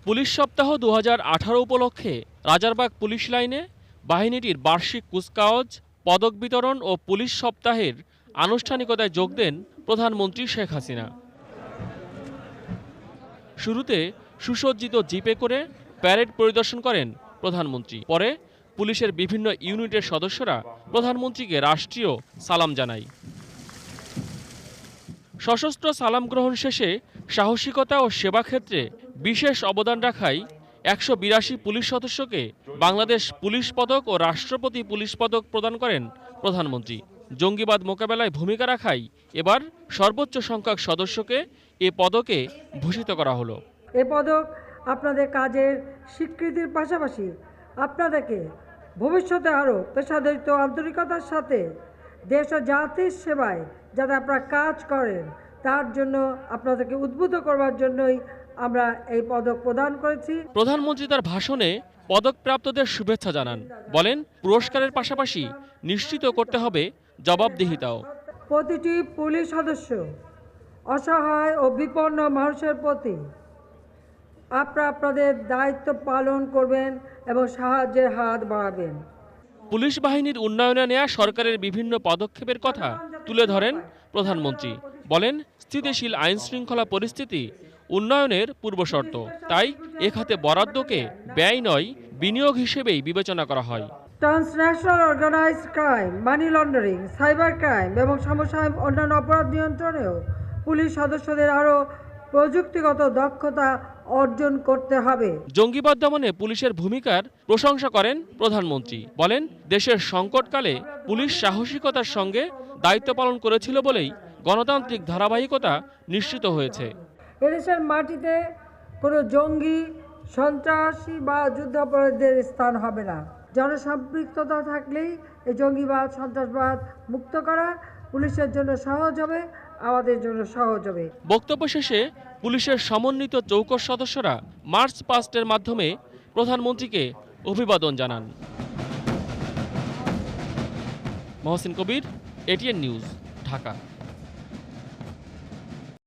Police সপ্তাহ 2018 উপলক্ষে Rajarbagh police লাইনে বাহিনীটির বার্ষিক কুচকাওয়াজ, পদক বিতরণ ও পুলিশ সপ্তাহের আনুষ্ঠানিকতায় যোগ দেন প্রধানমন্ত্রী শেখ হাসিনা। শুরুতে সুসজ্জিত জিপে করে প্যারেড পরিদর্শন করেন প্রধানমন্ত্রী। পরে পুলিশের বিভিন্ন ইউনিটের সদস্যরা প্রধানমন্ত্রীকে রাষ্ট্রীয় সালাম জানায়। সশস্ত্র সালাম গ্রহণ শেষে সাহসিকতা ও সেবা ক্ষেত্রে বিশেষ অবদান রাখায় 182 পুলিশ সদস্যকে বাংলাদেশ পুলিশ পদক ও রাষ্ট্রপতি পুলিশ পদক প্রদান করেন প্রধানমন্ত্রী। জঙ্গিবাদ মোকাবেলায় ভূমিকা রাখায় এবার সর্বোচ্চ সংখ্যক সদস্যকে এ পদকে ভূষিত করা হলো। এ পদক আপনাদের কাজের স্বীকৃতির পাশাপাশি আপনাদেরকে ভবিষ্যতে আরও পেশাদারিত্ব আন্তরিকতার সাথে দেশ ও জাতির সেবায় যাতে আপনারা কাজ করেন তার জন্য আপনাদেরকে উদ্বুদ্ধ করবার জন্যই আমরা এই পদক প্রদান করেছি। প্রধানমন্ত্রী তার ভাষণে পদকপ্রাপ্তদের শুভেচ্ছা জানান। বলেন, পুরস্কারের পাশাপাশি নিশ্চিত করতে হবে জবাবদিহিতাও। প্রতিটি পুলিশ সদস্য অসহায় ও বিপন্ন মানুষের প্রতি আপনারা আপনাদের দায়িত্ব পালন করবেন এবং সাহায্যের হাত বাড়াবেন। পুলিশ বাহিনীর উন্নয়নে নেওয়া সরকারের বিভিন্ন পদক্ষেপের কথা তুলে ধরেন প্রধানমন্ত্রী। বলেন, স্থিতিশীল আইন শৃঙ্খলা পরিস্থিতি উন্নয়নের পূর্বশর্ত, তাই এ খাতে বরাদ্দকে ব্যয় নয় বিনিয়োগ হিসেবেই বিবেচনা করা হয়। Transnational organized crime, money laundering, cyber crime এবং সমসাময়িক অন্যান্য অপরাধ নিয়ন্ত্রণেও পুলিশ সদস্যদের আরও প্রযুক্তিগত দক্ষতা অর্জন করতে হবে। জঙ্গিবাদ দমনে পুলিশের ভূমিকার প্রশংসা করেন প্রধানমন্ত্রী। বলেন, দেশের সংকটকালে পুলিশ সাহসিকতার সঙ্গে দায়িত্ব পালন করেছিল বলেই গণতান্ত্রিক ধারাবাহিকতা নিশ্চিত হয়েছে। এদেশের মাটিতে কোনো জঙ্গি, সন্ত্রাসী বা যুদ্ধাপরাধীদের স্থান হবে না। জনসম্পৃক্ততা থাকলেই এই জঙ্গিবাদ, সন্ত্রাসবাদ মুক্ত করা পুলিশের জন্য সহজ হবে, আমাদের জন্য সহজ হবে। বক্তব্য শেষে পুলিশের সমন্বিত চৌকস সদস্যরা মার্চ পাস্টের মাধ্যমে প্রধানমন্ত্রীকে অভিবাদন জানান। মহসিন কবির, এটিএন নিউজ, ঢাকা।